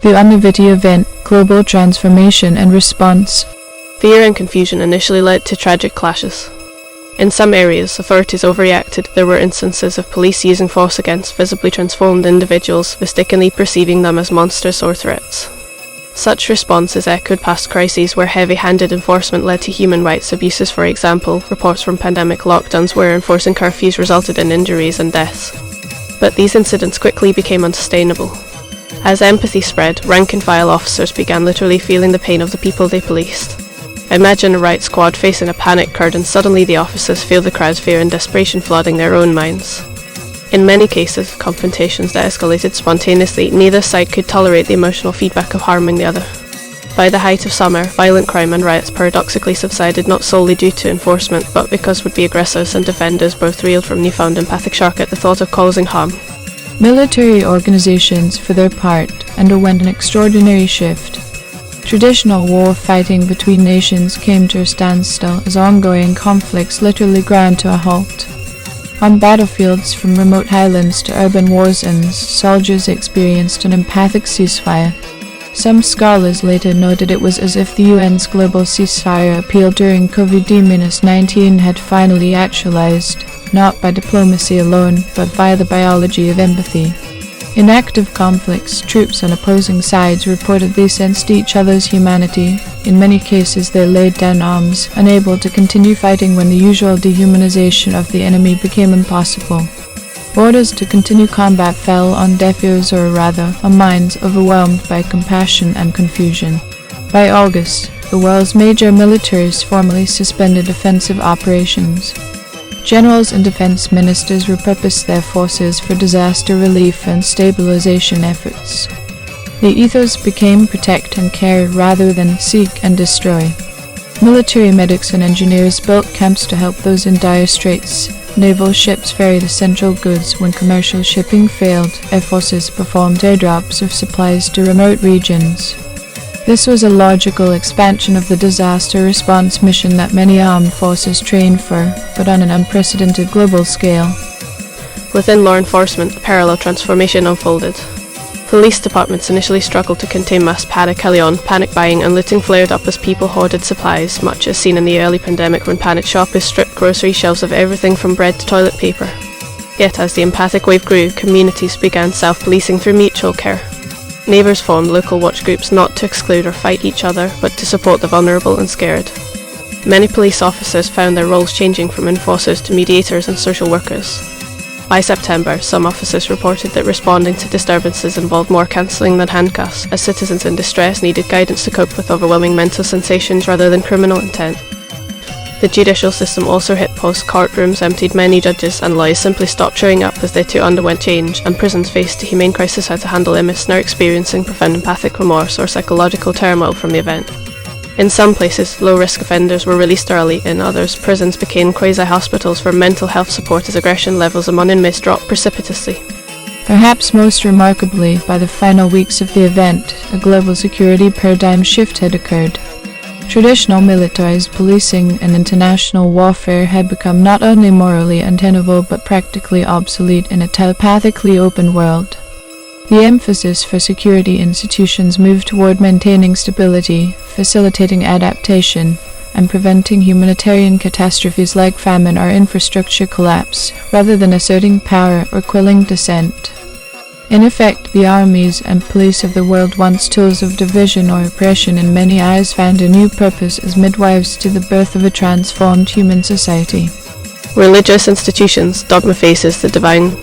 The Omnivitae Event, Global Transformation and Response. Fear and confusion initially led to tragic clashes. In some areas, authorities overreacted. There were instances of police using force against visibly transformed individuals, mistakenly perceiving them as monsters or threats. Such responses echoed past crises where heavy-handed enforcement led to human rights abuses. For example, reports from pandemic lockdowns where enforcing curfews resulted in injuries and deaths. But these incidents quickly became unsustainable. As empathy spread, rank-and-file officers began literally feeling the pain of the people they policed. Imagine a riot squad facing a panic crowd, and suddenly the officers feel the crowd's fear and desperation flooding their own minds. In many cases, confrontations that escalated spontaneously. Neither side could tolerate the emotional feedback of harming the other. By the height of summer, violent crime and riots paradoxically subsided, not solely due to enforcement, but because would-be aggressors and defenders both reeled from newfound empathic shock at the thought of causing harm. Military organizations, for their part, underwent an extraordinary shift. Traditional war fighting between nations came to a standstill as ongoing conflicts literally ground to a halt. On battlefields from remote highlands to urban war zones, soldiers experienced an empathic ceasefire. Some scholars later noted it was as if the UN's global ceasefire appeal during COVID-19 had finally actualized, not by diplomacy alone, but via the biology of empathy. In active conflicts, troops on opposing sides reportedly sensed each other's humanity. In many cases they laid down arms, unable to continue fighting when the usual dehumanization of the enemy became impossible. Orders to continue combat fell on deaf ears, or rather, on minds overwhelmed by compassion and confusion. By August, the world's major militaries formally suspended offensive operations. Generals and defense ministers repurposed their forces for disaster relief and stabilization efforts. The ethos became protect and care rather than seek and destroy. Military medics and engineers built camps to help those in dire straits. Naval ships ferried essential goods when commercial shipping failed. Air forces performed airdrops of supplies to remote regions. This was a logical expansion of the disaster response mission that many armed forces trained for, but on an unprecedented global scale. Within law enforcement, a parallel transformation unfolded. Police departments initially struggled to contain mass panic buying and looting flared up as people hoarded supplies, much as seen in the early pandemic when panic shoppers stripped grocery shelves of everything from bread to toilet paper. Yet as the empathic wave grew, communities began self-policing through mutual care. Neighbours formed local watch groups not to exclude or fight each other, but to support the vulnerable and scared. Many police officers found their roles changing from enforcers to mediators and social workers. By September, some officers reported that responding to disturbances involved more counselling than handcuffs, as citizens in distress needed guidance to cope with overwhelming mental sensations rather than criminal intent. The judicial system also hit post. Courtrooms emptied, many judges and lawyers simply stopped showing up as they too underwent change, and prisons faced a humane crisis how to handle inmates now experiencing profound empathic remorse or psychological turmoil from the event. In some places, low-risk offenders were released early. In others, prisons became quasi-hospitals for mental health support as aggression levels among inmates dropped precipitously. Perhaps most remarkably, by the final weeks of the event, a global security paradigm shift had occurred. Traditional militarized policing and international warfare had become not only morally untenable but practically obsolete in a telepathically open world. The emphasis for security institutions moved toward maintaining stability, facilitating adaptation, and preventing humanitarian catastrophes like famine or infrastructure collapse, rather than asserting power or quelling dissent. In effect, the armies and police of the world, once tools of division or oppression in many eyes, found a new purpose as midwives to the birth of a transformed human society. Religious institutions, dogma faces the divine.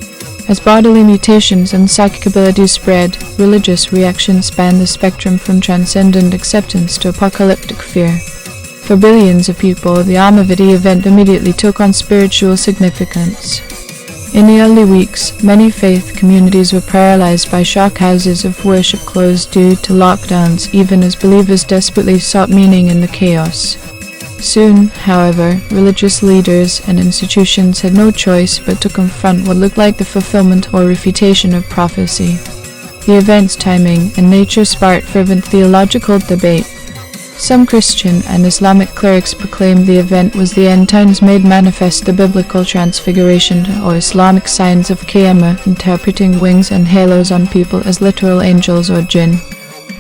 As bodily mutations and psychic abilities spread, religious reactions spanned the spectrum from transcendent acceptance to apocalyptic fear. For billions of people, the Omnivitae event immediately took on spiritual significance. In the early weeks, many faith communities were paralyzed by shock. Houses of worship closed due to lockdowns, even as believers desperately sought meaning in the chaos. Soon, however, religious leaders and institutions had no choice but to confront what looked like the fulfillment or refutation of prophecy. The event's timing and nature sparked fervent theological debate. Some Christian and Islamic clerics proclaimed the event was the end times made manifest, the biblical transfiguration or Islamic signs of Qiyamah, interpreting wings and halos on people as literal angels or jinn.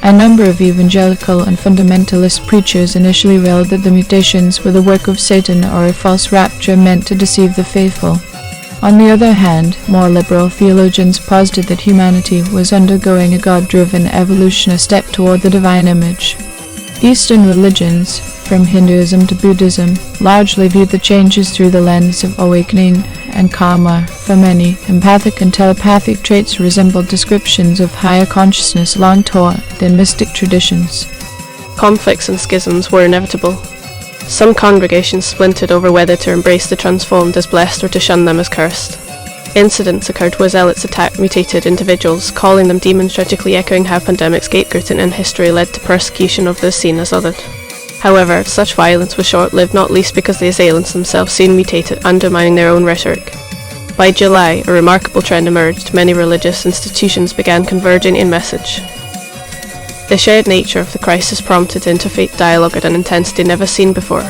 A number of evangelical and fundamentalist preachers initially railed that the mutations were the work of Satan or a false rapture meant to deceive the faithful. On the other hand, more liberal theologians posited that humanity was undergoing a God-driven evolution, a step toward the divine image. Eastern religions, from Hinduism to Buddhism, largely viewed the changes through the lens of awakening and karma. For many, empathic and telepathic traits resembled descriptions of higher consciousness long taught in mystic traditions. Conflicts and schisms were inevitable. Some congregations splintered over whether to embrace the transformed as blessed or to shun them as cursed. Incidents occurred where zealots attacked mutated individuals, calling them demons, tragically echoing how pandemic scapegoating in history led to persecution of those seen as othered. However, such violence was short-lived, not least because the assailants themselves soon mutated, undermining their own rhetoric. By July, a remarkable trend emerged. Many religious institutions began converging in message. The shared nature of the crisis prompted interfaith dialogue at an intensity never seen before.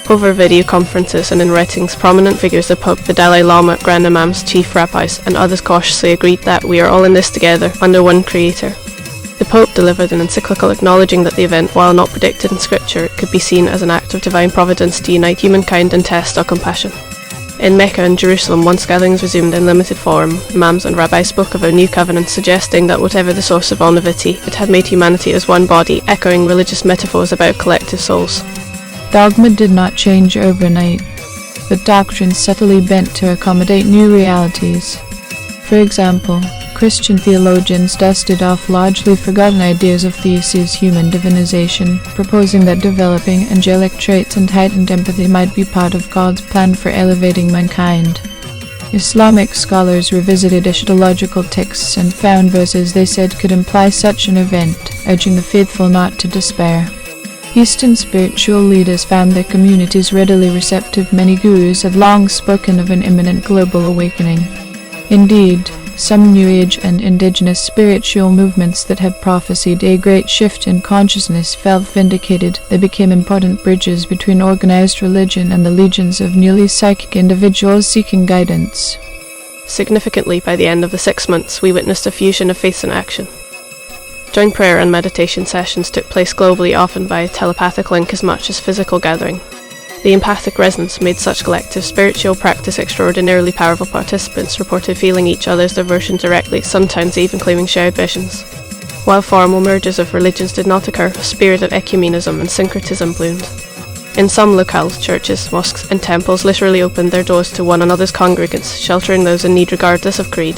Over video conferences and in writings, prominent figures, the Pope, the Dalai Lama, Grand Imams, chief rabbis, and others cautiously agreed that we are all in this together, under one creator. The Pope delivered an encyclical acknowledging that the event, while not predicted in scripture, could be seen as an act of divine providence to unite humankind and test our compassion. In Mecca and Jerusalem, once gatherings resumed in limited form, imams and rabbis spoke of a new covenant, suggesting that whatever the source of Omnivitae, it had made humanity as one body, echoing religious metaphors about collective souls. Dogma did not change overnight, but doctrines subtly bent to accommodate new realities. For example, Christian theologians dusted off largely forgotten ideas of theses, human divinization, proposing that developing angelic traits and heightened empathy might be part of God's plan for elevating mankind. Islamic scholars revisited ideological texts and found verses they said could imply such an event, urging the faithful not to despair. Eastern spiritual leaders found their communities readily receptive. Many gurus had long spoken of an imminent global awakening. Indeed, some New Age and indigenous spiritual movements that had prophesied a great shift in consciousness felt vindicated. They became important bridges between organized religion and the legions of newly psychic individuals seeking guidance. Significantly, by the end of the 6 months, we witnessed a fusion of faith and action. Joint prayer and meditation sessions took place globally, often by a telepathic link as much as physical gathering. The empathic resonance made such collective spiritual practice extraordinarily powerful. Participants reported feeling each other's devotion directly, sometimes even claiming shared visions. While formal mergers of religions did not occur, a spirit of ecumenism and syncretism bloomed. In some locales, churches, mosques, and temples literally opened their doors to one another's congregants, sheltering those in need regardless of creed.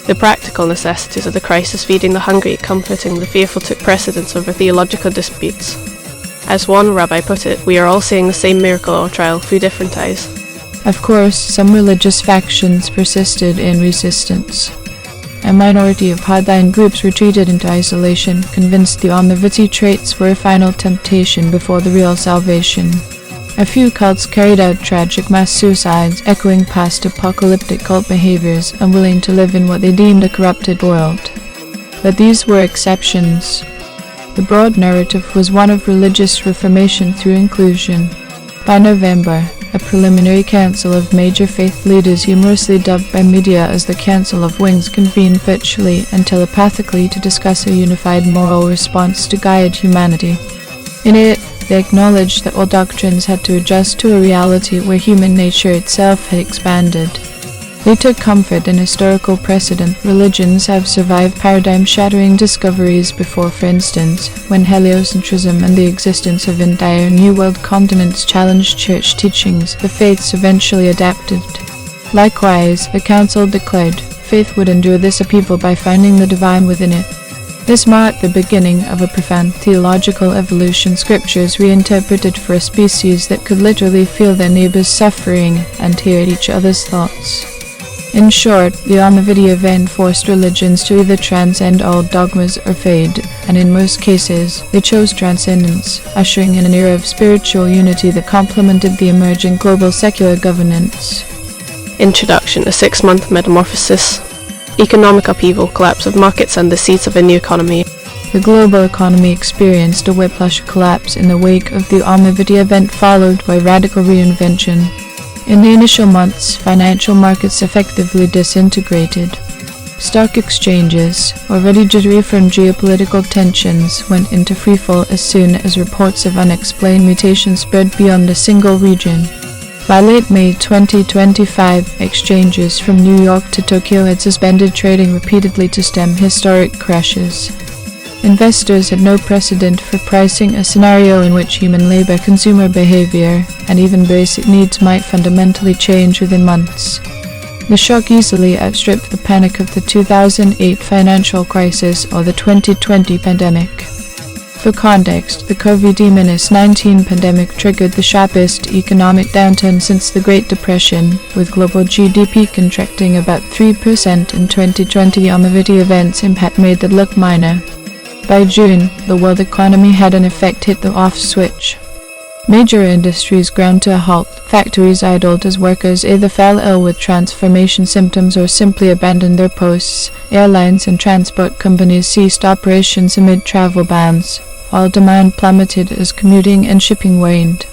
The practical necessities of the crisis, feeding the hungry, comforting the fearful, took precedence over theological disputes. As one rabbi put it, we are all seeing the same miracle or trial through different eyes. Of course, some religious factions persisted in resistance. A minority of hardline groups retreated into isolation, convinced the Omnivitae traits were a final temptation before the real salvation. A few cults carried out tragic mass suicides, echoing past apocalyptic cult behaviors, unwilling to live in what they deemed a corrupted world. But these were exceptions. The broad narrative was one of religious reformation through inclusion. By November, a preliminary council of major faith leaders, humorously dubbed by media as the Council of Wings, convened virtually and telepathically to discuss a unified moral response to guide humanity. In it, they acknowledged that all doctrines had to adjust to a reality where human nature itself had expanded. They took comfort in historical precedent. Religions have survived paradigm-shattering discoveries before. For instance, when heliocentrism and the existence of entire New World continents challenged church teachings, the faiths eventually adapted. Likewise, the Council declared faith would endure this upheaval by finding the divine within it. This marked the beginning of a profound theological evolution. Scriptures reinterpreted for a species that could literally feel their neighbors' suffering and hear each other's thoughts. In short, the Omnivitae Event forced religions to either transcend all dogmas or fade, and in most cases, they chose transcendence, ushering in an era of spiritual unity that complemented the emerging global secular governance. Introduction: a 6-month metamorphosis. Economic upheaval, collapse of markets, and the seeds of a new economy. The global economy experienced a whiplash collapse in the wake of the Omnivitae Event, followed by radical reinvention. In the initial months, financial markets effectively disintegrated. Stock exchanges, already jittery from geopolitical tensions, went into freefall as soon as reports of unexplained mutations spread beyond a single region. By late May 2025, exchanges from New York to Tokyo had suspended trading repeatedly to stem historic crashes. Investors had no precedent for pricing a scenario in which human labor, consumer behavior, and even basic needs might fundamentally change within months. The shock easily outstripped the panic of the 2008 financial crisis or the 2020 pandemic. For context, the COVID-19 pandemic triggered the sharpest economic downturn since the Great Depression, with global GDP contracting about 3% in 2020. Omnivitae Event's impact made that look minor. By June, the world economy had in effect hit the off switch. Major industries ground to a halt, factories idled as workers either fell ill with transformation symptoms or simply abandoned their posts, airlines and transport companies ceased operations amid travel bans, while demand plummeted as commuting and shipping waned.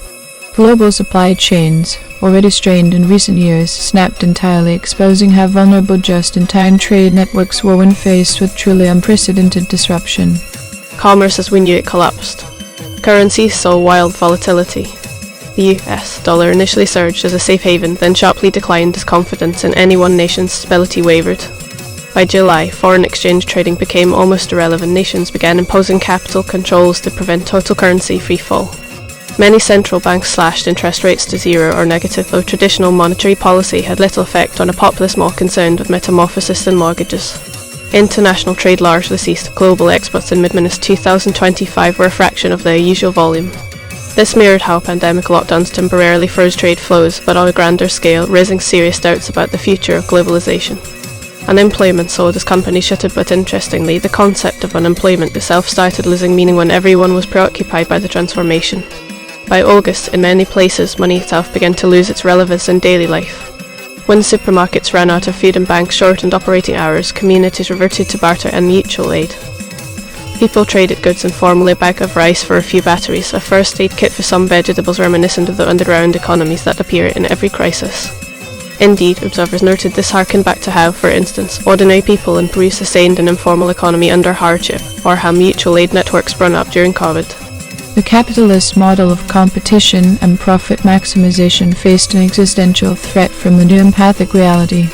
Global supply chains, already strained in recent years, snapped entirely, exposing how vulnerable just-in-time trade networks were when faced with truly unprecedented disruption. Commerce as we knew it collapsed. Currencies saw wild volatility. The US dollar initially surged as a safe haven, then sharply declined as confidence in any one nation's stability wavered. By July, foreign exchange trading became almost irrelevant. Nations began imposing capital controls to prevent total currency free fall. Many central banks slashed interest rates to zero or negative, though traditional monetary policy had little effect on a populace more concerned with metamorphosis than mortgages. International trade largely ceased. Global exports in mid-2025 were a fraction of their usual volume. This mirrored how pandemic lockdowns temporarily froze trade flows, but on a grander scale, raising serious doubts about the future of globalization. Unemployment soared as companies shuttered, but interestingly, the concept of unemployment itself started losing meaning when everyone was preoccupied by the transformation. By August, in many places, money itself began to lose its relevance in daily life. When supermarkets ran out of food and banks shortened operating hours, communities reverted to barter and mutual aid. People traded goods, informally, a bag of rice for a few batteries, a first aid kit for some vegetables reminiscent of the underground economies that appear in every crisis. Indeed, observers noted this harkened back to how, for instance, ordinary people in Peru sustained an informal economy under hardship, or how mutual aid networks sprung up during COVID. The capitalist model of competition and profit maximization faced an existential threat from the new empathic reality.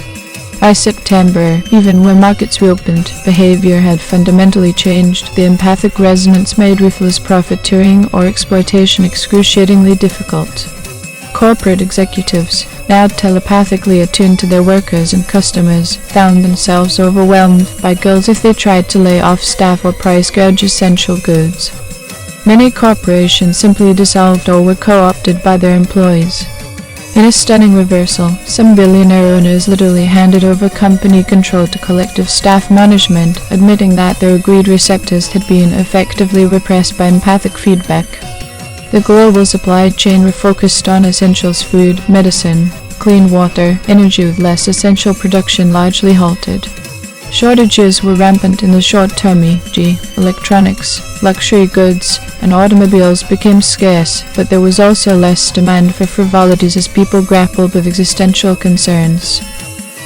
By September, even when markets reopened, behavior had fundamentally changed. The empathic resonance made ruthless profiteering or exploitation excruciatingly difficult. Corporate executives, now telepathically attuned to their workers and customers, found themselves overwhelmed by guilt if they tried to lay off staff or price gouge essential goods. Many corporations simply dissolved or were co-opted by their employees. In a stunning reversal, some billionaire owners literally handed over company control to collective staff management, admitting that their agreed receptors had been effectively repressed by empathic feedback. The global supply chain refocused on essentials: food, medicine, clean water, energy, with less essential production largely halted. Shortages were rampant in the short term, e.g., electronics, luxury goods, and automobiles became scarce, but there was also less demand for frivolities as people grappled with existential concerns.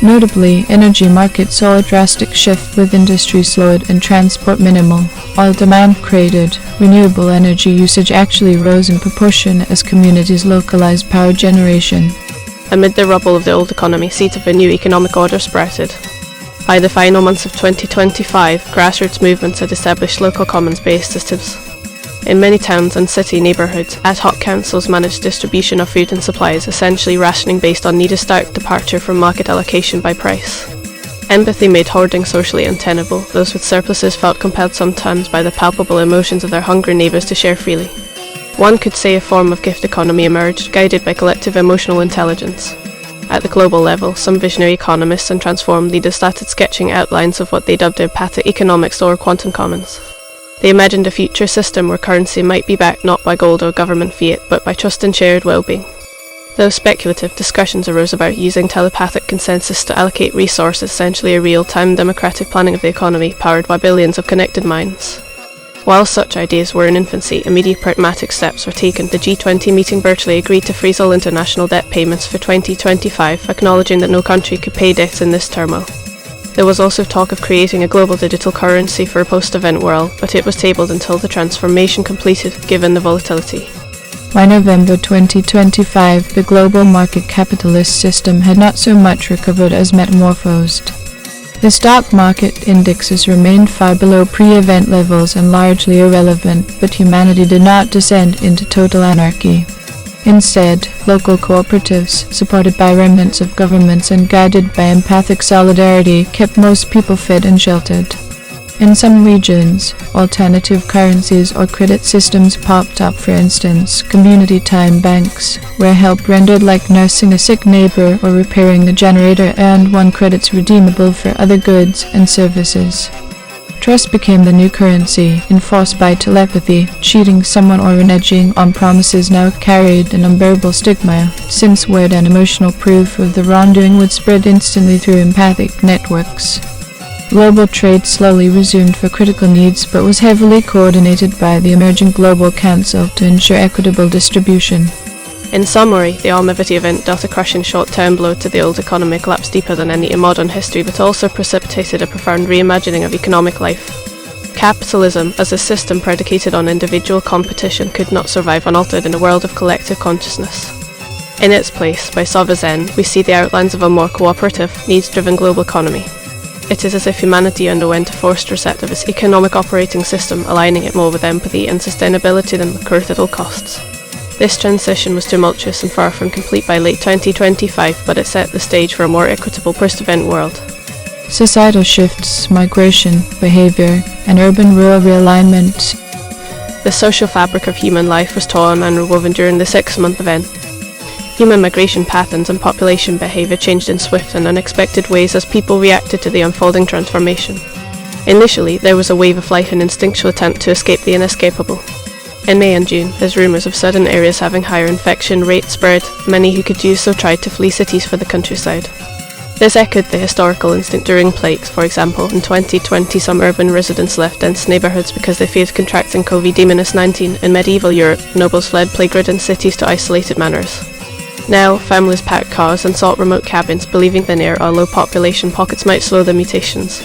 Notably, energy markets saw a drastic shift, with industry slowed and transport minimal, while demand cratered. Renewable energy usage actually rose in proportion as communities localized power generation. Amid the rubble of the old economy, seeds of a new economic order sprouted. By the final months of 2025, grassroots movements had established local commons-based systems. In many towns and city neighbourhoods, ad hoc councils managed distribution of food and supplies, essentially rationing based on need, a stark departure from market allocation by price. Empathy made hoarding socially untenable. Those with surpluses felt compelled sometimes by the palpable emotions of their hungry neighbours to share freely. One could say a form of gift economy emerged, guided by collective emotional intelligence. At the global level, some visionary economists and transform leaders started sketching outlines of what they dubbed empathic economics or quantum commons. They imagined a future system where currency might be backed not by gold or government fiat, but by trust and shared well-being. Though speculative, discussions arose about using telepathic consensus to allocate resources, essentially a real-time democratic planning of the economy powered by billions of connected minds. While such ideas were in infancy, immediate pragmatic steps were taken. The G20 meeting virtually agreed to freeze all international debt payments for 2025, acknowledging that no country could pay debts in this turmoil. There was also talk of creating a global digital currency for a post-event world, but it was tabled until the transformation completed, given the volatility. By November 2025, the global market capitalist system had not so much recovered as metamorphosed. The stock market indexes remained far below pre-event levels and largely irrelevant, but humanity did not descend into total anarchy. Instead, local cooperatives, supported by remnants of governments and guided by empathic solidarity, kept most people fed and sheltered. In some regions, alternative currencies or credit systems popped up. For instance, community time banks, where help rendered like nursing a sick neighbor or repairing a generator earned 1 credits redeemable for other goods and services. Trust became the new currency, enforced by telepathy. Cheating someone or reneging on promises now carried an unbearable stigma, since word and emotional proof of the wrongdoing would spread instantly through empathic networks. Global trade slowly resumed for critical needs, but was heavily coordinated by the emerging Global Council to ensure equitable distribution. In summary, the Omnivitae Event dealt a crushing short-term blow to the old economy, collapsed deeper than any in modern history, but also precipitated a profound reimagining of economic life. Capitalism, as a system predicated on individual competition, could not survive unaltered in a world of collective consciousness. In its place, by Sauva's end, we see the outlines of a more cooperative, needs-driven global economy. It is as if humanity underwent a forced reset of its economic operating system, aligning it more with empathy and sustainability than with growth at all costs. This transition was tumultuous and far from complete by late 2025, but it set the stage for a more equitable post-event world. Societal shifts, migration, behavior, and urban-rural realignment. The social fabric of human life was torn and rewoven during the 6-month event. Human migration patterns and population behavior changed in swift and unexpected ways as people reacted to the unfolding transformation. Initially, there was a wave of flight and instinctual attempt to escape the inescapable. In May and June, as rumours of certain areas having higher infection rates spread, many who could do so tried to flee cities for the countryside. This echoed the historical instinct during plagues. For example, in 2020 some urban residents left dense neighbourhoods because they feared contracting COVID-19. In medieval Europe, nobles fled plague-ridden cities to isolated manors. Now, families packed cars and sought remote cabins, believing the near or low population pockets might slow the mutations.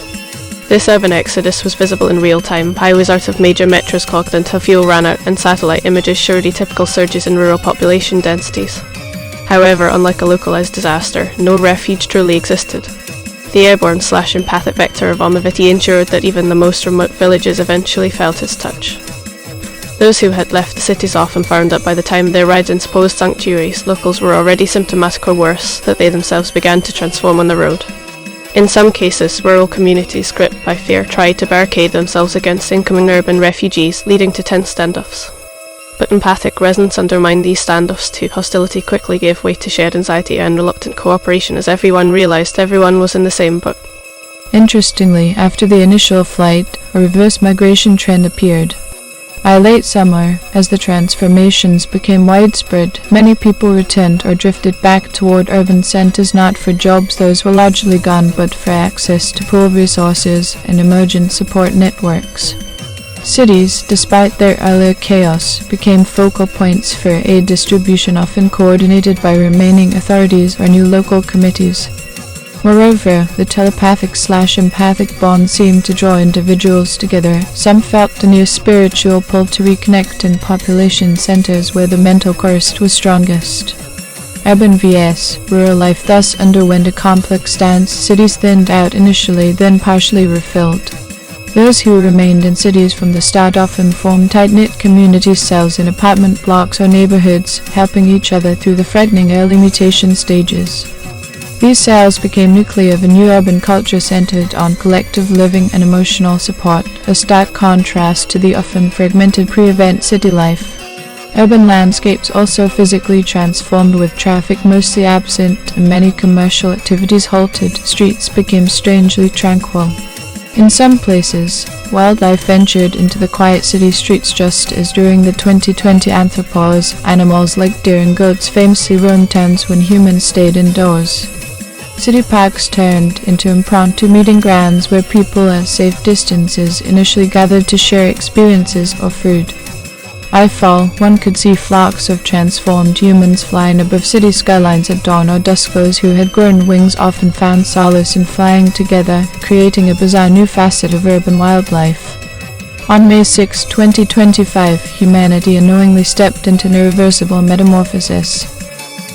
This urban exodus was visible in real time. Highways out of major metros clogged until fuel ran out, and satellite images showed typical surges in rural population densities. However, unlike a localized disaster, no refuge truly existed. The airborne/empathic vector of Omnivitae ensured that even the most remote villages eventually felt its touch. Those who had left the cities often found that by the time they arrived in supposed sanctuaries, locals were already symptomatic or worse, that they themselves began to transform on the road. In some cases, rural communities, gripped by fear, tried to barricade themselves against incoming urban refugees, leading to tense standoffs. But empathic resonance undermined these standoffs too. Hostility quickly gave way to shared anxiety and reluctant cooperation as everyone realized everyone was in the same boat. Interestingly, after the initial flight, a reverse migration trend appeared. By late summer, as the transformations became widespread, many people returned or drifted back toward urban centers, not for jobs, those were largely gone, but for access to pooled resources and emergent support networks. Cities, despite their earlier chaos, became focal points for aid distribution, often coordinated by remaining authorities or new local committees. Moreover, the telepathic/empathic bond seemed to draw individuals together. Some felt a near spiritual pull to reconnect in population centers where the mental quest was strongest. Urban vs. rural life thus underwent a complex dance. Cities thinned out initially, then partially refilled. Those who remained in cities from the start often formed tight-knit community cells in apartment blocks or neighborhoods, helping each other through the frightening early mutation stages. These cells became nuclei of a new urban culture centered on collective living and emotional support, a stark contrast to the often fragmented pre-event city life. Urban landscapes also physically transformed, with traffic mostly absent and many commercial activities halted. Streets became strangely tranquil. In some places, wildlife ventured into the quiet city streets, just as during the 2020 anthropause, animals like deer and goats famously roamed towns when humans stayed indoors. City parks turned into impromptu meeting grounds where people at safe distances initially gathered to share experiences or food. Eyefall, one could see flocks of transformed humans flying above city skylines at dawn, or dusk. Those who had grown wings often found solace in flying together, creating a bizarre new facet of urban wildlife. On May 6, 2025, humanity unknowingly stepped into an irreversible metamorphosis.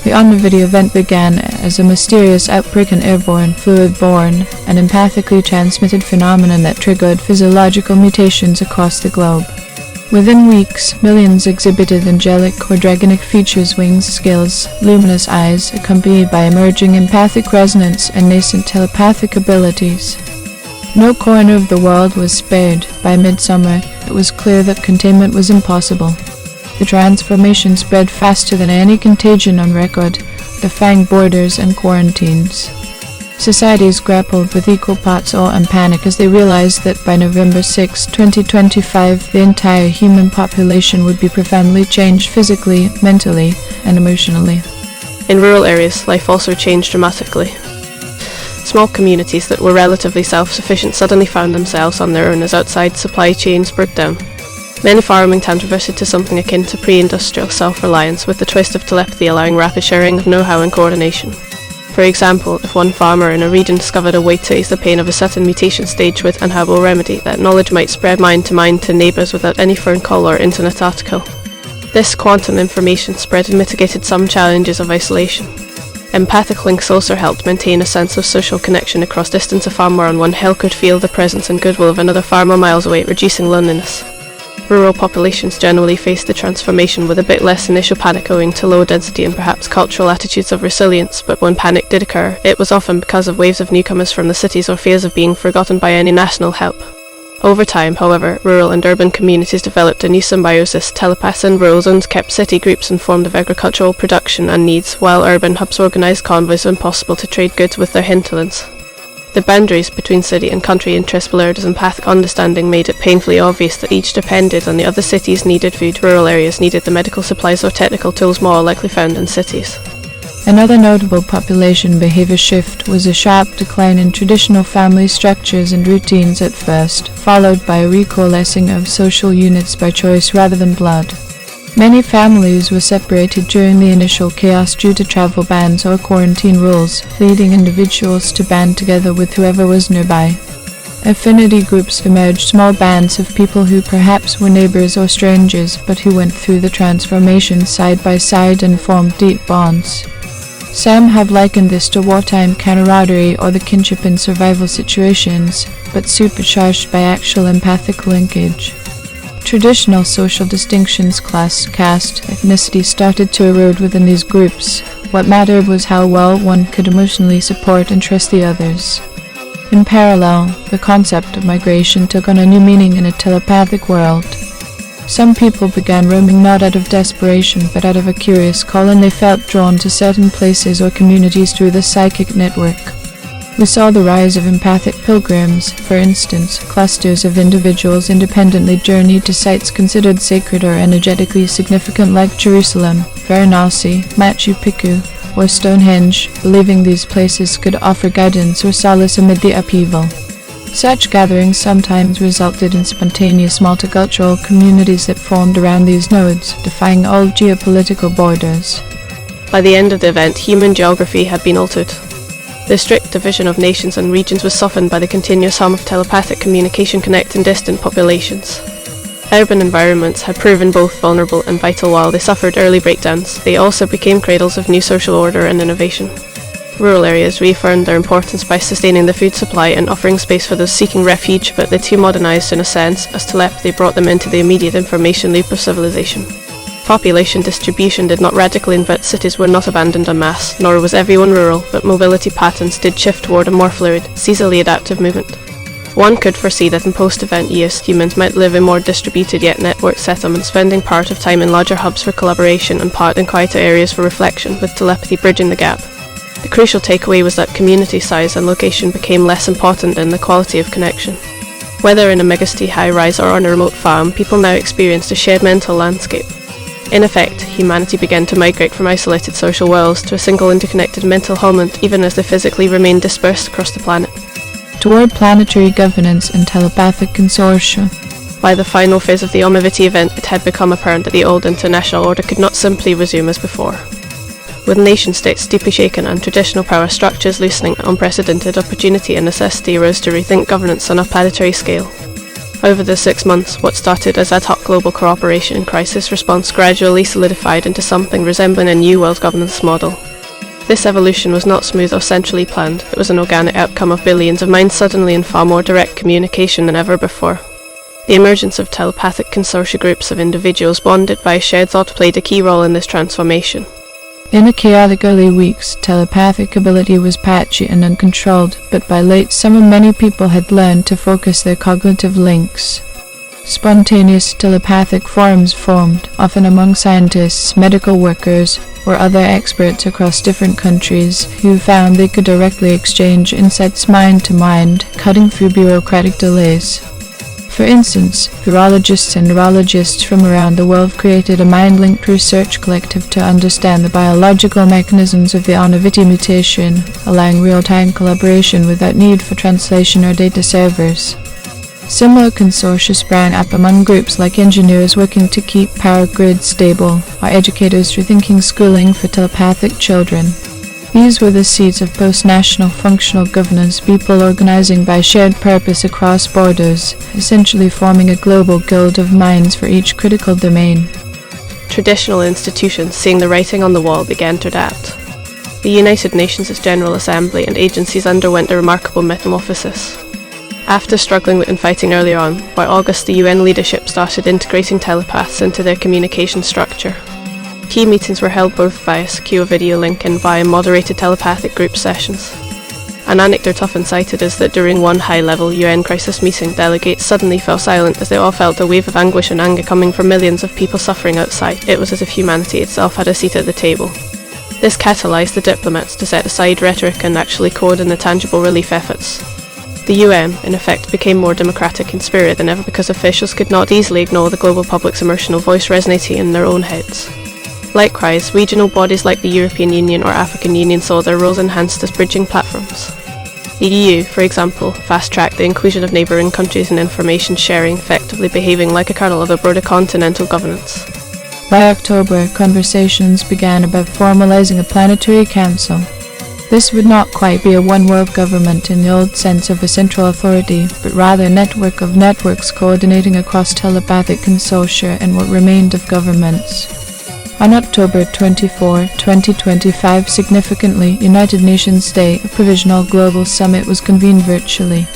The Omnivitae Event began as a mysterious outbreak in airborne, fluid-borne, and empathically transmitted phenomenon that triggered physiological mutations across the globe. Within weeks, millions exhibited angelic or dragonic features, wings, scales, luminous eyes, accompanied by emerging empathic resonance and nascent telepathic abilities. No corner of the world was spared. By midsummer, it was clear that containment was impossible. The transformation spread faster than any contagion on record, defying borders and quarantines. Societies grappled with equal parts awe and panic as they realized that by November 6, 2025, the entire human population would be profoundly changed physically, mentally, and emotionally. In rural areas, life also changed dramatically. Small communities that were relatively self-sufficient suddenly found themselves on their own as outside supply chains broke down. Many farming towns reverted to something akin to pre-industrial self-reliance, with the twist of telepathy allowing rapid sharing of know-how and coordination. For example, if one farmer in a region discovered a way to ease the pain of a certain mutation stage with an herbal remedy, that knowledge might spread mind to neighbours without any phone call or internet article. This quantum information spread and mitigated some challenges of isolation. Empathic links also helped maintain a sense of social connection across distance. A farmer on one hill could feel the presence and goodwill of another farmer miles away, reducing loneliness. Rural populations generally faced the transformation with a bit less initial panic owing to low density and perhaps cultural attitudes of resilience, but when panic did occur, it was often because of waves of newcomers from the cities or fears of being forgotten by any national help. Over time, however, rural and urban communities developed a new symbiosis. Telepaths in rural zones kept city groups informed of agricultural production and needs, while urban hubs organized convoys impossible to trade goods with their hinterlands. The boundaries between city and country interests blurred as empathic understanding made it painfully obvious that each depended on the other. Cities needed food, rural areas needed the medical supplies or technical tools more likely found in cities. Another notable population behavior shift was a sharp decline in traditional family structures and routines at first, followed by a recoalescing of social units by choice rather than blood. Many families were separated during the initial chaos due to travel bans or quarantine rules, leading individuals to band together with whoever was nearby. Affinity groups emerged, small bands of people who perhaps were neighbors or strangers, but who went through the transformation side by side and formed deep bonds. Some have likened this to wartime camaraderie or the kinship in survival situations, but supercharged by actual empathic linkage. Traditional social distinctions, class, caste, ethnicity started to erode within these groups. What mattered was how well one could emotionally support and trust the others. In parallel, the concept of migration took on a new meaning in a telepathic world. Some people began roaming not out of desperation, but out of a curious call, and they felt drawn to certain places or communities through the psychic network. We saw the rise of empathic pilgrims. For instance, clusters of individuals independently journeyed to sites considered sacred or energetically significant like Jerusalem, Varanasi, Machu Picchu, or Stonehenge, believing these places could offer guidance or solace amid the upheaval. Such gatherings sometimes resulted in spontaneous multicultural communities that formed around these nodes, defying all geopolitical borders. By the end of the event, human geography had been altered. The strict division of nations and regions was softened by the continuous hum of telepathic communication connecting distant populations. Urban environments had proven both vulnerable and vital. While they suffered early breakdowns, they also became cradles of new social order and innovation. Rural areas reaffirmed their importance by sustaining the food supply and offering space for those seeking refuge, but they too modernized in a sense, as telepathy brought them into the immediate information loop of civilization. Population distribution did not radically invert. Cities were not abandoned en masse, nor was everyone rural, but mobility patterns did shift toward a more fluid, seasonally adaptive movement. One could foresee that in post-event years, humans might live in more distributed yet networked settlements, spending part of time in larger hubs for collaboration and part in quieter areas for reflection, with telepathy bridging the gap. The crucial takeaway was that community size and location became less important than the quality of connection. Whether in a megacity high-rise or on a remote farm, people now experienced a shared mental landscape. In effect, humanity began to migrate from isolated social worlds to a single interconnected mental homeland, even as they physically remained dispersed across the planet. Toward planetary governance and telepathic consortia. By the final phase of the Omnivitae Event, it had become apparent that the old international order could not simply resume as before. With nation-states deeply shaken and traditional power structures loosening, unprecedented opportunity and necessity arose to rethink governance on a planetary scale. Over the 6 months, what started as ad hoc global cooperation and crisis response gradually solidified into something resembling a new world governance model. This evolution was not smooth or centrally planned. It was an organic outcome of billions of minds suddenly in far more direct communication than ever before. The emergence of telepathic consortia groups of individuals bonded by shared thought played a key role in this transformation. In the chaotic early weeks, telepathic ability was patchy and uncontrolled, but by late summer many people had learned to focus their cognitive links. Spontaneous telepathic forums formed, often among scientists, medical workers, or other experts across different countries who found they could directly exchange insights mind to mind, cutting through bureaucratic delays. For instance, virologists and neurologists from around the world created a mind-linked research collective to understand the biological mechanisms of the Omnivitae mutation, allowing real-time collaboration without need for translation or data servers. Similar consortia sprang up among groups like engineers working to keep power grids stable, or educators rethinking schooling for telepathic children. These were the seeds of post-national functional governance, people organizing by shared purpose across borders, essentially forming a global guild of minds for each critical domain. Traditional institutions, seeing the writing on the wall, began to adapt. The United Nations' General Assembly and agencies underwent a remarkable metamorphosis. After struggling with infighting earlier on, by August the UN leadership started integrating telepaths into their communication structure. Key meetings were held both via secure video link and via moderated telepathic group sessions. An anecdote often cited is that during one high-level UN crisis meeting, delegates suddenly fell silent as they all felt a wave of anguish and anger coming from millions of people suffering outside. It was as if humanity itself had a seat at the table. This catalyzed the diplomats to set aside rhetoric and actually coordinate tangible relief efforts. The UN, in effect, became more democratic in spirit than ever because officials could not easily ignore the global public's emotional voice resonating in their own heads. Likewise, regional bodies like the European Union or African Union saw their roles enhanced as bridging platforms. The EU, for example, fast-tracked the inclusion of neighbouring countries in information sharing, effectively behaving like a kernel of a broader continental governance. By October, conversations began about formalizing a planetary council. This would not quite be a one-world government in the old sense of a central authority, but rather a network of networks coordinating across telepathic consortia and what remained of governments. On October 24, 2025, significantly, United Nations Day, a provisional global summit was convened virtually.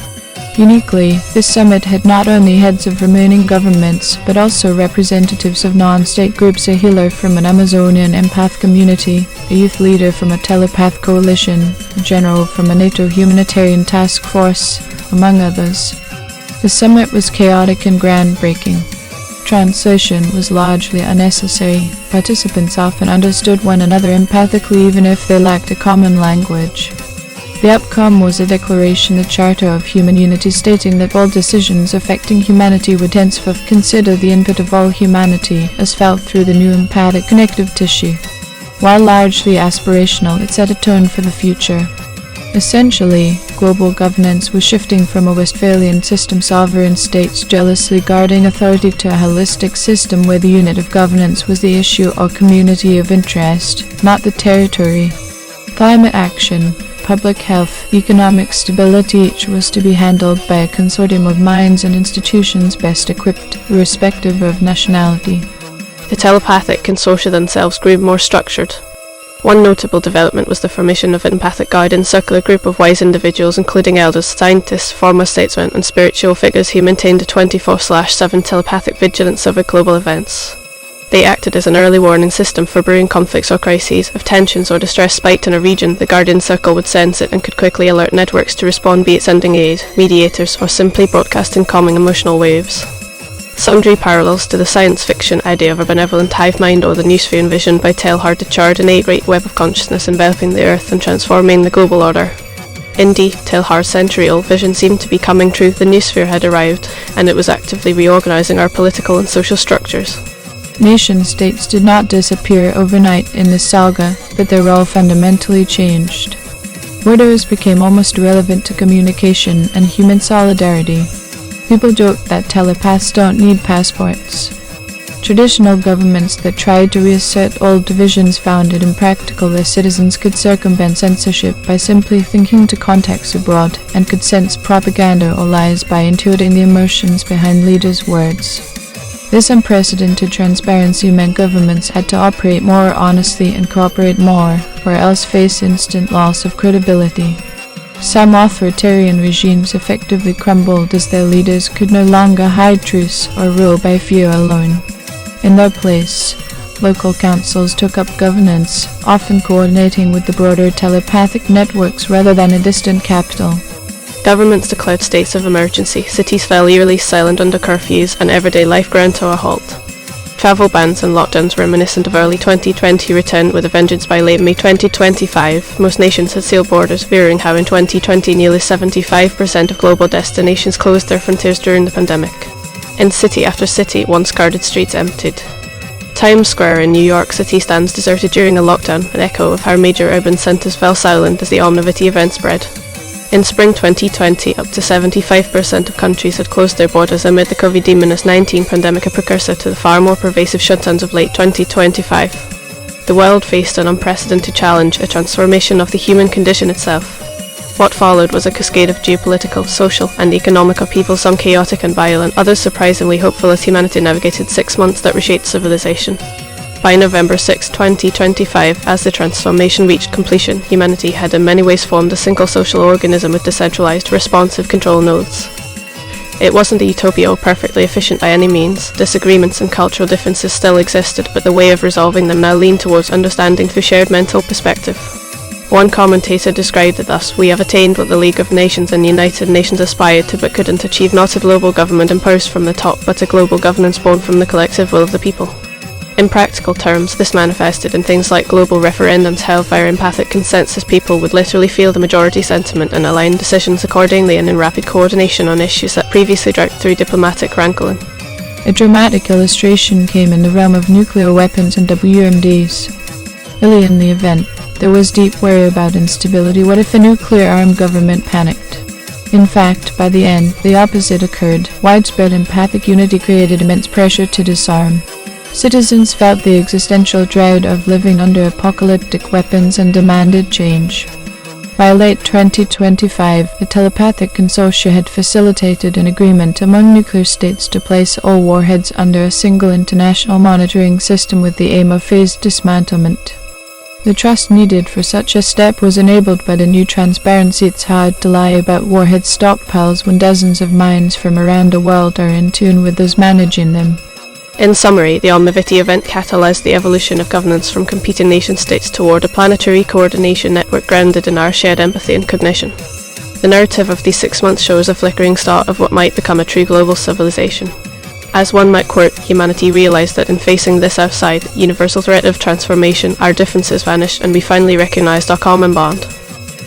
Uniquely, this summit had not only heads of remaining governments, but also representatives of non-state groups, a healer from an Amazonian empath community, a youth leader from a telepath coalition, a general from a NATO humanitarian task force, among others. The summit was chaotic and groundbreaking. Translation was largely unnecessary. Participants often understood one another empathically even if they lacked a common language. The outcome was a declaration, the Charter of Human Unity, stating that all decisions affecting humanity would henceforth consider the input of all humanity as felt through the new empathic connective tissue. While largely aspirational, it set a tone for the future. Essentially, global governance was shifting from a Westphalian system, sovereign states jealously guarding authority, to a holistic system where the unit of governance was the issue or community of interest, not the territory. Climate action, public health, economic stability, each was to be handled by a consortium of minds and institutions best equipped, irrespective of nationality. The telepathic consortia themselves grew more structured. One notable development was the formation of an empathic guidance circle, a group of wise individuals including elders, scientists, former statesmen and spiritual figures who maintained a 24/7 telepathic vigilance over global events. They acted as an early warning system for brewing conflicts or crises. If tensions or distress spiked in a region, the Guardian Circle would sense it and could quickly alert networks to respond, be it sending aid, mediators, or simply broadcasting calming emotional waves. Some drew parallels to the science fiction idea of a benevolent hive mind or the noosphere envisioned by Teilhard, to chart an 8-rate web of consciousness enveloping the Earth and transforming the global order. Indeed, Teilhard's century-old vision seemed to be coming true. The noosphere had arrived, and it was actively reorganizing our political and social structures. Nation-states did not disappear overnight in this saga, but their role fundamentally changed. Borders became almost irrelevant to communication and human solidarity. People joke that telepaths don't need passports. Traditional governments that tried to reassert old divisions found it impractical their citizens could circumvent censorship by simply thinking to contacts abroad, and could sense propaganda or lies by intuiting the emotions behind leaders' words. This unprecedented transparency meant governments had to operate more honestly and cooperate more, or else face instant loss of credibility. Some authoritarian regimes effectively crumbled as their leaders could no longer hide truths or rule by fear alone. In their place, local councils took up governance, often coordinating with the broader telepathic networks rather than a distant capital. Governments declared states of emergency, cities fell eerily silent under curfews, and everyday life ground to a halt. Travel bans and lockdowns reminiscent of early 2020 returned with a vengeance by late May 2025. Most nations had sealed borders, veering how in 2020 nearly 75% of global destinations closed their frontiers during the pandemic. In city after city, once guarded streets emptied. Times Square in New York City stands deserted during a lockdown, an echo of how major urban centres fell silent as the Omnivitae Event spread. In spring 2020, up to 75% of countries had closed their borders amid the COVID-19 pandemic, a precursor to the far more pervasive shutdowns of late 2025. The world faced an unprecedented challenge, a transformation of the human condition itself. What followed was a cascade of geopolitical, social, and economic upheaval, some chaotic and violent, others surprisingly hopeful as humanity navigated 6 months that reshaped civilization. By November 6, 2025, as the transformation reached completion, humanity had in many ways formed a single social organism with decentralized, responsive control nodes. It wasn't a utopia or perfectly efficient by any means. Disagreements and cultural differences still existed, but the way of resolving them now leaned towards understanding through shared mental perspective. One commentator described it thus: "We have attained what the League of Nations and the United Nations aspired to but couldn't achieve, not a global government imposed from the top, but a global governance born from the collective will of the people." In practical terms, this manifested in things like global referendums held via empathic consensus. People would literally feel the majority sentiment and align decisions accordingly and in rapid coordination on issues that previously dragged through diplomatic wrangling. A dramatic illustration came in the realm of nuclear weapons and WMDs. Early in the event, there was deep worry about instability. What if a nuclear-armed government panicked? In fact, by the end, the opposite occurred. Widespread empathic unity created immense pressure to disarm. Citizens felt the existential dread of living under apocalyptic weapons and demanded change. By late 2025, the Telepathic Consortia had facilitated an agreement among nuclear states to place all warheads under a single international monitoring system with the aim of phased dismantlement. The trust needed for such a step was enabled by the new transparency. It's hard to lie about warhead stockpiles when dozens of minds from around the world are in tune with those managing them. In summary, the Omnivitae Event catalyzed the evolution of governance from competing nation-states toward a planetary coordination network grounded in our shared empathy and cognition. The narrative of these 6 months shows a flickering start of what might become a true global civilization. As one might quote, humanity realized that in facing this outside, universal threat of transformation, our differences vanished and we finally recognized our common bond.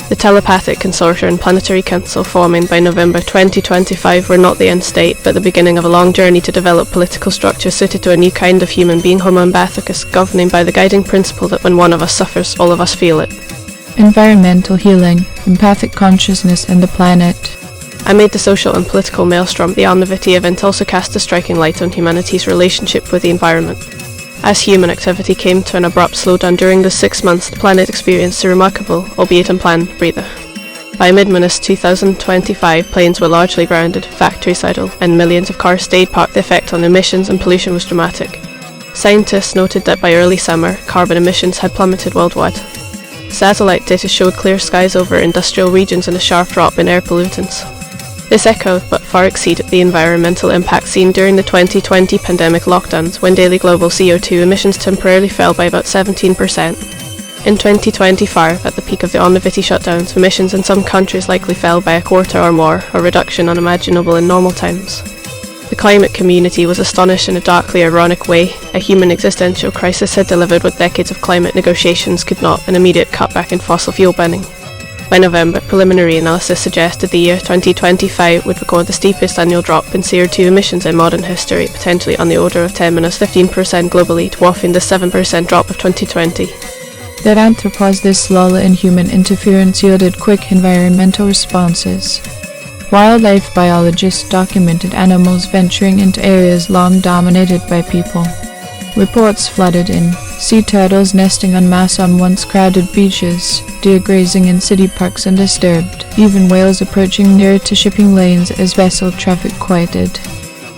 The Telepathic Consortia and Planetary Council forming by November 2025 were not the end state, but the beginning of a long journey to develop political structure suited to a new kind of human being, Homo empathicus, governing by the guiding principle that when one of us suffers, all of us feel it. Environmental healing, empathic consciousness, and the planet. Amid the social and political maelstrom, the Unveiled event also cast a striking light on humanity's relationship with the environment. As human activity came to an abrupt slowdown during the 6 months, the planet experienced a remarkable, albeit unplanned, breather. By mid-Minus 2025, planes were largely grounded, factories idle, and millions of cars stayed parked. The effect on emissions and pollution was dramatic. Scientists noted that by early summer, carbon emissions had plummeted worldwide. Satellite data showed clear skies over industrial regions and a sharp drop in air pollutants. This echoed but far exceeded the environmental impact seen during the 2020 pandemic lockdowns, when daily global CO2 emissions temporarily fell by about 17%. In 2025, at the peak of the Omnivitae shutdowns, emissions in some countries likely fell by a quarter or more, a reduction unimaginable in normal times. The climate community was astonished in a darkly ironic way. A human existential crisis had delivered what decades of climate negotiations could not, an immediate cutback in fossil fuel burning. By November, preliminary analysis suggested the year 2025 would record the steepest annual drop in CO2 emissions in modern history, potentially on the order of 10-15% globally, dwarfing the 7% drop of 2020. That anthropos this lull in human interference yielded quick environmental responses. Wildlife biologists documented animals venturing into areas long dominated by people. Reports flooded in: sea turtles nesting en masse on once crowded beaches, deer grazing in city parks undisturbed, even whales approaching nearer to shipping lanes as vessel traffic quieted.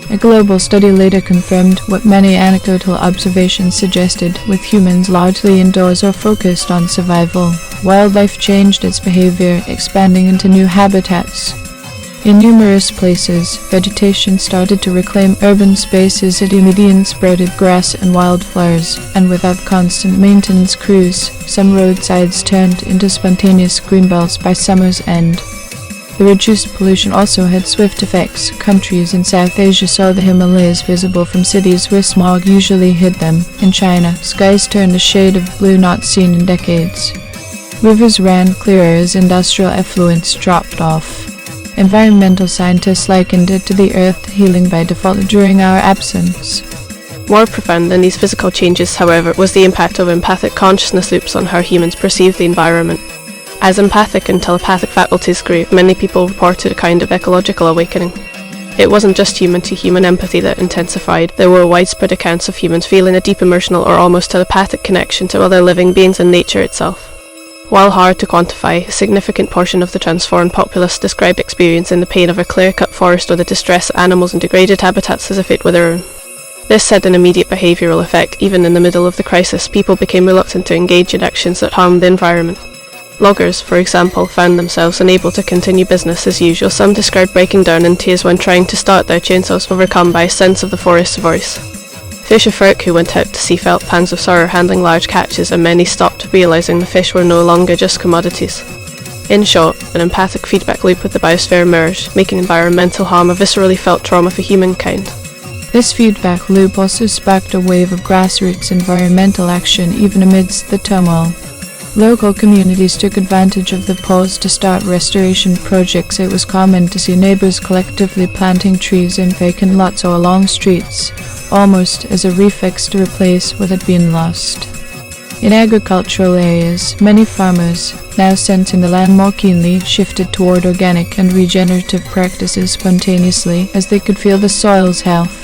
A global study later confirmed what many anecdotal observations suggested, with humans largely indoors or focused on survival. Wildlife changed its behavior, expanding into new habitats. In numerous places, vegetation started to reclaim urban spaces at median sprouted grass and wildflowers, and without constant maintenance crews, some roadsides turned into spontaneous greenbelts by summer's end. The reduced pollution also had swift effects. Countries in South Asia saw the Himalayas visible from cities where smog usually hid them. In China, skies turned a shade of blue not seen in decades. Rivers ran clearer as industrial effluents dropped off. Environmental scientists likened it to the earth healing by default during our absence. More profound than these physical changes, however, was the impact of empathic consciousness loops on how humans perceive the environment. As empathic and telepathic faculties grew, many people reported a kind of ecological awakening. It wasn't just human-to-human empathy that intensified. There were widespread accounts of humans feeling a deep emotional or almost telepathic connection to other living beings and nature itself. While hard to quantify, a significant portion of the transformed populace described experiencing the pain of a clear-cut forest or the distress of animals in degraded habitats as if it were their own. This had an immediate behavioural effect. Even in the middle of the crisis, people became reluctant to engage in actions that harmed the environment. Loggers, for example, found themselves unable to continue business as usual. Some described breaking down in tears when trying to start their chainsaws, overcome by a sense of the forest's voice. Fisherfolk who went out to sea felt pangs of sorrow handling large catches, and many stopped, realising the fish were no longer just commodities. In short, an empathic feedback loop with the biosphere emerged, making environmental harm a viscerally felt trauma for humankind. This feedback loop also sparked a wave of grassroots environmental action even amidst the turmoil. Local communities took advantage of the pause to start restoration projects. It was common to see neighbours collectively planting trees in vacant lots or along streets, almost as a reflex to replace what had been lost. In agricultural areas, many farmers, now sensing the land more keenly, shifted toward organic and regenerative practices spontaneously as they could feel the soil's health.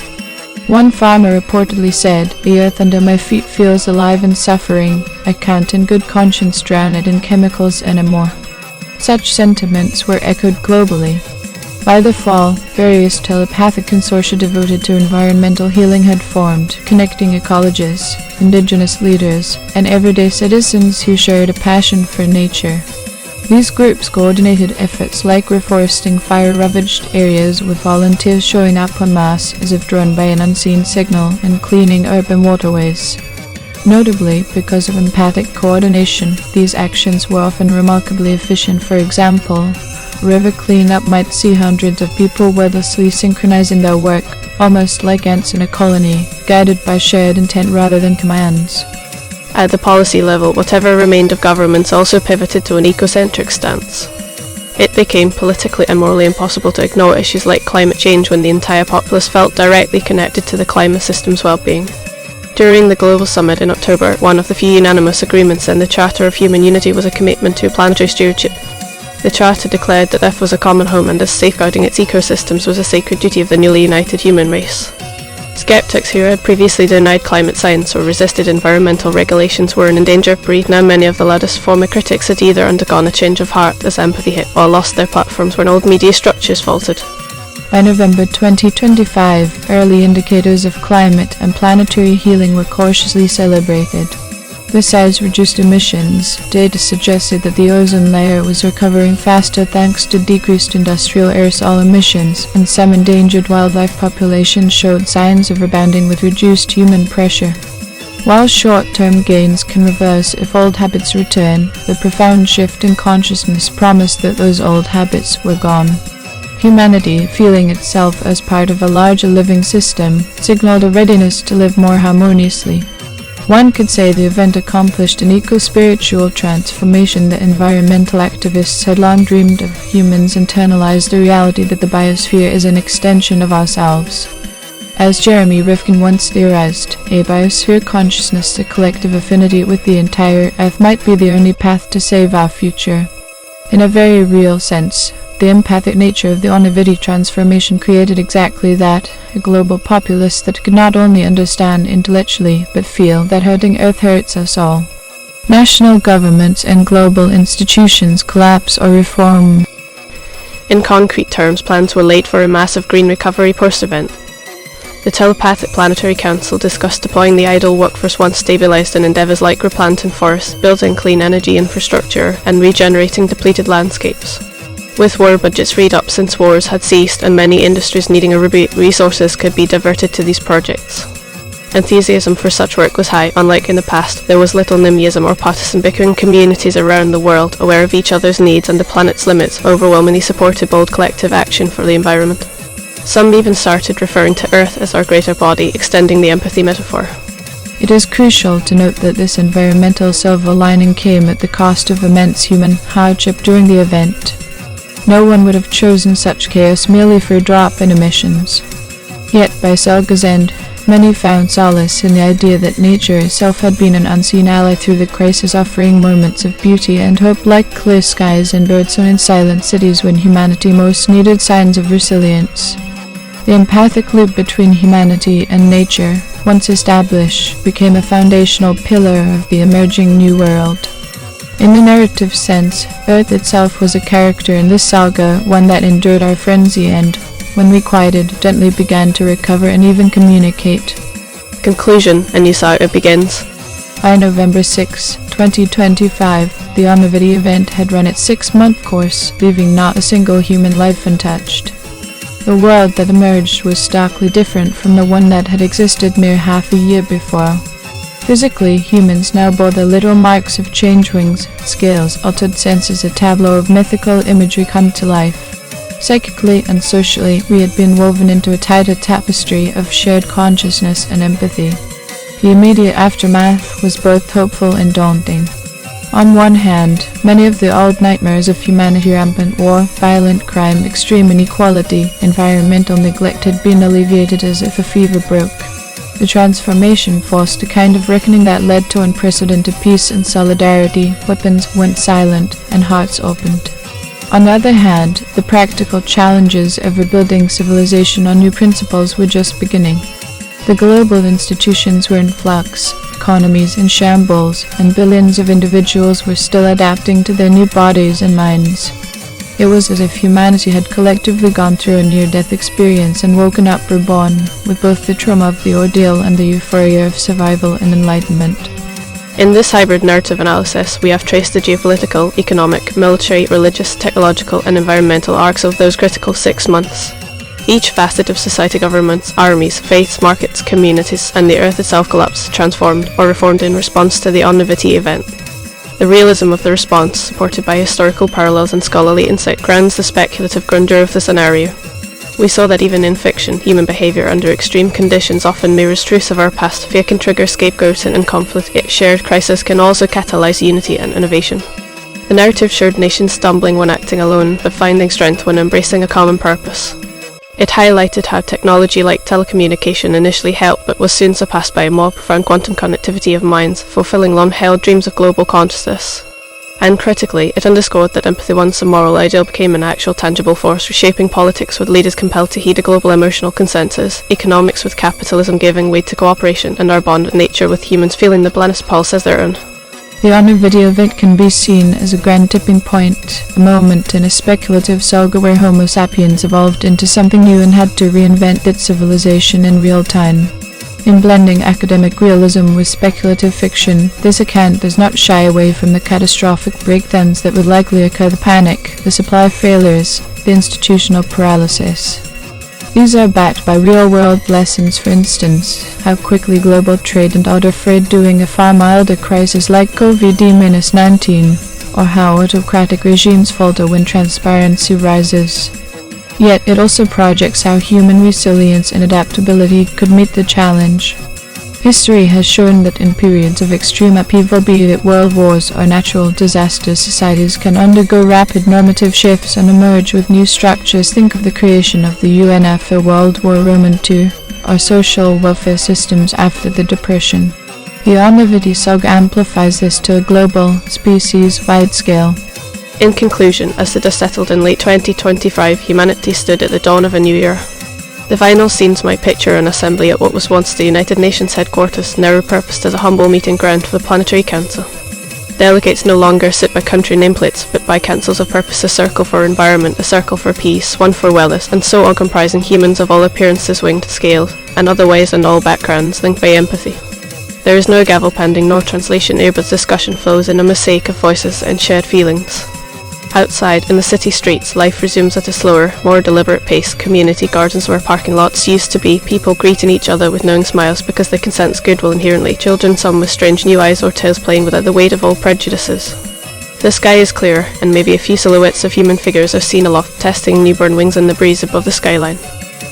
One farmer reportedly said, "The earth under my feet feels alive and suffering. I can't in good conscience drown it in chemicals anymore." Such sentiments were echoed globally. By the fall, various telepathic consortia devoted to environmental healing had formed, connecting ecologists, indigenous leaders, and everyday citizens who shared a passion for nature. These groups coordinated efforts like reforesting fire-ravaged areas, with volunteers showing up en masse as if drawn by an unseen signal, and cleaning urban waterways. Notably, because of empathic coordination, these actions were often remarkably efficient. For example, river cleanup might see hundreds of people wordlessly synchronizing their work, almost like ants in a colony, guided by shared intent rather than commands. At the policy level, whatever remained of governments also pivoted to an ecocentric stance. It became politically and morally impossible to ignore issues like climate change when the entire populace felt directly connected to the climate system's well-being. During the Global Summit in October, one of the few unanimous agreements in the Charter of Human Unity was a commitment to planetary stewardship. The Charter declared that Earth was a common home, and thus safeguarding its ecosystems was a sacred duty of the newly united human race. Skeptics who had previously denied climate science or resisted environmental regulations were an endangered breed. Now many of the loudest former critics had either undergone a change of heart as empathy hit, or lost their platforms when old media structures faltered. By November 2025, early indicators of climate and planetary healing were cautiously celebrated. Besides reduced emissions, data suggested that the ozone layer was recovering faster thanks to decreased industrial aerosol emissions, and some endangered wildlife populations showed signs of rebounding with reduced human pressure. While short-term gains can reverse if old habits return, the profound shift in consciousness promised that those old habits were gone. Humanity, feeling itself as part of a larger living system, signaled a readiness to live more harmoniously. One could say the event accomplished an eco-spiritual transformation that environmental activists had long dreamed of. Humans internalized the reality that the biosphere is an extension of ourselves. As Jeremy Rifkin once theorized, a biosphere consciousness, a collective affinity with the entire Earth, might be the only path to save our future. In a very real sense, the empathic nature of the Omnivitae transformation created exactly that, a global populace that could not only understand intellectually, but feel that hurting Earth hurts us all. National governments and global institutions collapse or reform. In concrete terms, plans were laid for a massive green recovery post-event. The Telepathic Planetary Council discussed deploying the idle workforce once stabilised in endeavours like replanting forests, building clean energy infrastructure, and regenerating depleted landscapes. With war budgets freed up since wars had ceased and many industries needing resources could be diverted to these projects. Enthusiasm for such work was high. Unlike in the past, there was little NIMBYism or partisan bickering. Communities around the world, aware of each other's needs and the planet's limits, overwhelmingly supported bold collective action for the environment. Some even started referring to Earth as our greater body, extending the empathy metaphor. It is crucial to note that this environmental silver lining came at the cost of immense human hardship during the event. No one would have chosen such chaos merely for a drop in emissions. Yet, by Saga's end, many found solace in the idea that nature itself had been an unseen ally through the crisis, offering moments of beauty and hope like clear skies and birdsong in silent cities when humanity most needed signs of resilience. The empathic loop between humanity and nature, once established, became a foundational pillar of the emerging new world. In the narrative sense, Earth itself was a character in this saga, one that endured our frenzy and, when we quieted, gently began to recover and even communicate. Conclusion, a new saga begins. By November 6, 2025, the Omnivitae Event had run its 6-month course, leaving not a single human life untouched. The world that emerged was starkly different from the one that had existed mere half a year before. Physically, humans now bore the literal marks of change wings, scales, altered senses, a tableau of mythical imagery come to life. Psychically and socially, we had been woven into a tighter tapestry of shared consciousness and empathy. The immediate aftermath was both hopeful and daunting. On one hand, many of the old nightmares of humanity, rampant war, violent crime, extreme inequality, environmental neglect had been alleviated as if a fever broke. The transformation forced a kind of reckoning that led to unprecedented peace and solidarity. Weapons went silent and hearts opened. On the other hand, the practical challenges of rebuilding civilization on new principles were just beginning. The global institutions were in flux, economies in shambles, and billions of individuals were still adapting to their new bodies and minds. It was as if humanity had collectively gone through a near-death experience and woken up reborn, with both the trauma of the ordeal and the euphoria of survival and enlightenment. In this hybrid narrative analysis, we have traced the geopolitical, economic, military, religious, technological, and environmental arcs of those critical 6 months. Each facet of society, governments, armies, faiths, markets, communities, and the Earth itself collapsed, transformed, or reformed in response to the Omnivitae Event. The realism of the response, supported by historical parallels and scholarly insight, grounds the speculative grandeur of the scenario. We saw that even in fiction, human behaviour under extreme conditions often mirrors truths of our past. Fear can trigger scapegoating and conflict, yet shared crisis can also catalyse unity and innovation. The narrative showed nations stumbling when acting alone, but finding strength when embracing a common purpose. It highlighted how technology like telecommunication initially helped but was soon surpassed by a more profound quantum connectivity of minds, fulfilling long-held dreams of global consciousness. And critically, it underscored that empathy, once a moral ideal, became an actual tangible force, reshaping politics with leaders compelled to heed a global emotional consensus, economics with capitalism giving way to cooperation, and our bond with nature with humans feeling the planet's pulse as their own. The Unveiled event can be seen as a grand tipping point, a moment in a speculative saga where Homo sapiens evolved into something new and had to reinvent its civilization in real time. In blending academic realism with speculative fiction, this account does not shy away from the catastrophic breakdowns that would likely occur: the panic, the supply failures, the institutional paralysis. These are backed by real-world lessons, for instance, how quickly global trade and order freight during a far milder crisis like COVID-19, or how autocratic regimes falter when transparency rises. Yet it also projects how human resilience and adaptability could meet the challenge. History has shown that in periods of extreme upheaval, be it world wars or natural disasters, societies can undergo rapid normative shifts and emerge with new structures. Think of the creation of the UN after World War II, or social welfare systems after the Depression. The Omnivitae saga amplifies this to a global, species-wide scale. In conclusion, as the dust settled in late 2025, humanity stood at the dawn of a new era. The vinyl scenes might picture an assembly at what was once the United Nations headquarters, now repurposed as a humble meeting ground for the Planetary Council. Delegates no longer sit by country nameplates, but by councils of purpose: a circle for environment, a circle for peace, one for wellness, and so on, comprising humans of all appearances, winged scales, and otherwise and all backgrounds, linked by empathy. There is no gavel pending nor translation here, but discussion flows in a mosaic of voices and shared feelings. Outside, in the city streets, life resumes at a slower, more deliberate pace. Community gardens where parking lots used to be, people greeting each other with knowing smiles because they can sense goodwill inherently, children some with strange new eyes or tails playing without the weight of old prejudices. The sky is clear, and maybe a few silhouettes of human figures are seen aloft, testing newborn wings in the breeze above the skyline.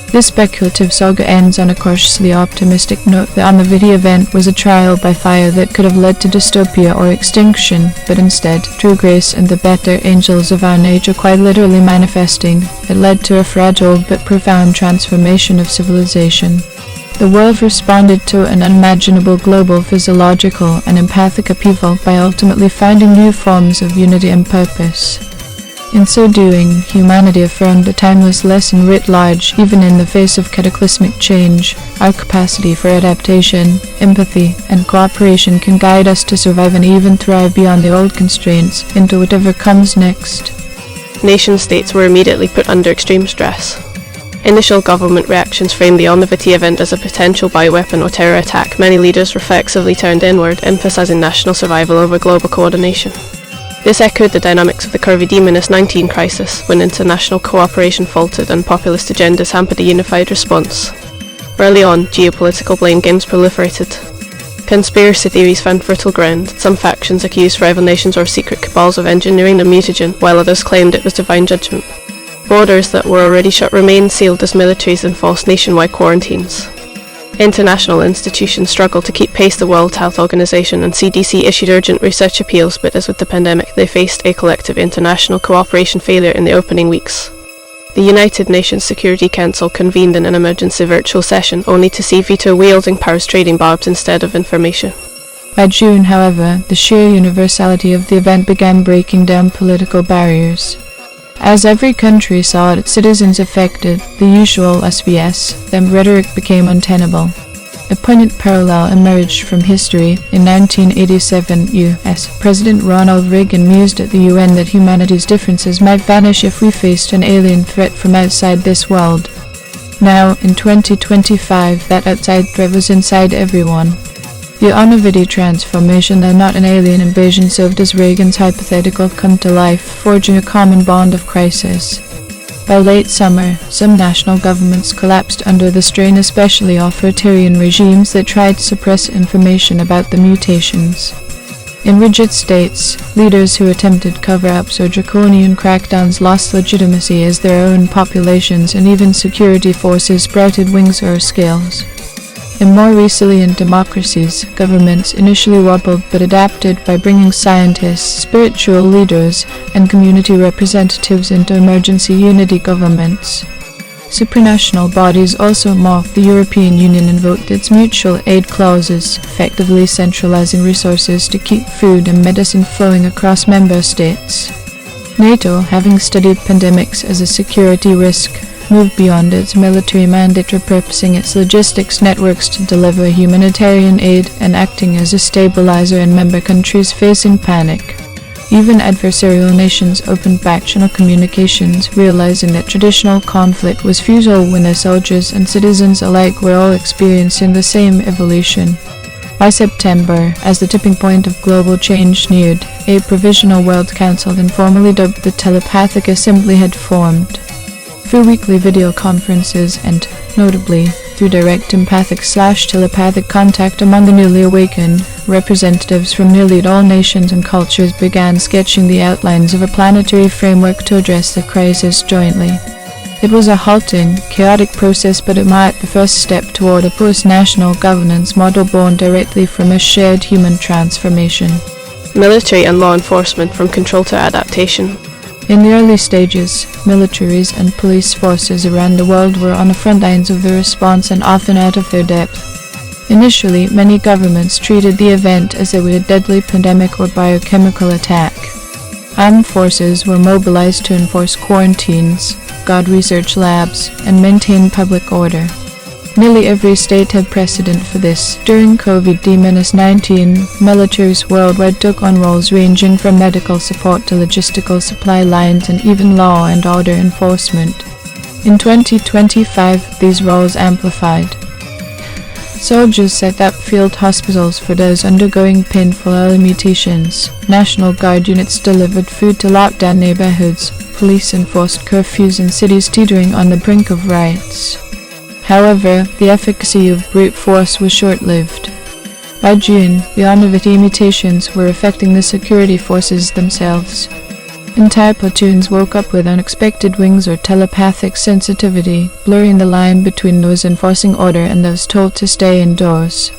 This speculative saga ends on a cautiously optimistic note. The Omnivitae Event was a trial by fire that could have led to dystopia or extinction, but instead, through grace and the better angels of our nature quite literally manifesting, it led to a fragile but profound transformation of civilization. The world responded to an unimaginable global physiological and empathic upheaval by ultimately finding new forms of unity and purpose. In so doing, humanity affirmed a timeless lesson writ large, even in the face of cataclysmic change. Our capacity for adaptation, empathy, and cooperation can guide us to survive and even thrive beyond the old constraints into whatever comes next. Nation-states were immediately put under extreme stress. Initial government reactions framed the Omnivitae Event as a potential bioweapon or terror attack. Many leaders reflexively turned inward, emphasizing national survival over global coordination. This echoed the dynamics of the COVID-19 crisis, when international cooperation faltered and populist agendas hampered a unified response. Early on, geopolitical blame games proliferated. Conspiracy theories found fertile ground. Some factions accused rival nations or secret cabals of engineering the mutagen, while others claimed it was divine judgment. Borders that were already shut remained sealed as militaries enforced nationwide quarantines. International institutions struggled to keep pace. The World Health Organization and CDC issued urgent research appeals, but as with the pandemic, they faced a collective international cooperation failure in the opening weeks. The United Nations Security Council convened in an emergency virtual session, only to see veto-wielding powers trading barbs instead of information. By June, however, the sheer universality of the event began breaking down political barriers. As every country saw its citizens affected, the usual SBS, the rhetoric became untenable. A poignant parallel emerged from history. In 1987, U.S. President Ronald Reagan mused at the UN that humanity's differences might vanish if we faced an alien threat from outside this world. Now, in 2025, that outside threat was inside everyone. The Omnivitae transformation, though not an alien invasion, served as Reagan's hypothetical come to life, forging a common bond of crisis. By late summer, some national governments collapsed under the strain, especially authoritarian regimes that tried to suppress information about the mutations. In rigid states, leaders who attempted cover-ups or draconian crackdowns lost legitimacy as their own populations and even security forces sprouted wings or scales. In more resilient democracies, governments initially wobbled but adapted by bringing scientists, spiritual leaders, and community representatives into emergency unity governments. Supranational bodies also morphed. The European Union invoked its mutual aid clauses, effectively centralizing resources to keep food and medicine flowing across member states. NATO, having studied pandemics as a security risk, moved beyond its military mandate, repurposing its logistics networks to deliver humanitarian aid and acting as a stabilizer in member countries facing panic. Even adversarial nations opened back-channel communications, realizing that traditional conflict was futile when their soldiers and citizens alike were all experiencing the same evolution. By September, as the tipping point of global change neared, a provisional World Council, informally dubbed the Telepathic Assembly, had formed. Through weekly video conferences and, notably, through direct empathic/telepathic contact among the newly awakened, representatives from nearly all nations and cultures began sketching the outlines of a planetary framework to address the crisis jointly. It was a halting, chaotic process, but it marked the first step toward a post-national governance model born directly from a shared human transformation. Military and law enforcement from control to adaptation. In the early stages, militaries and police forces around the world were on the front lines of the response and often out of their depth. Initially, many governments treated the event as though it were a deadly pandemic or biochemical attack. Armed forces were mobilized to enforce quarantines, guard research labs, and maintain public order. Nearly every state had precedent for this. During COVID-19, militaries worldwide took on roles ranging from medical support to logistical supply lines and even law and order enforcement. In 2025, these roles amplified. Soldiers set up field hospitals for those undergoing painful early mutations. National Guard units delivered food to lockdown neighborhoods. Police enforced curfews in cities teetering on the brink of riots. However, the efficacy of brute force was short-lived. By June, the Omnivitae mutations were affecting the security forces themselves. Entire platoons woke up with unexpected wings or telepathic sensitivity, blurring the line between those enforcing order and those told to stay indoors.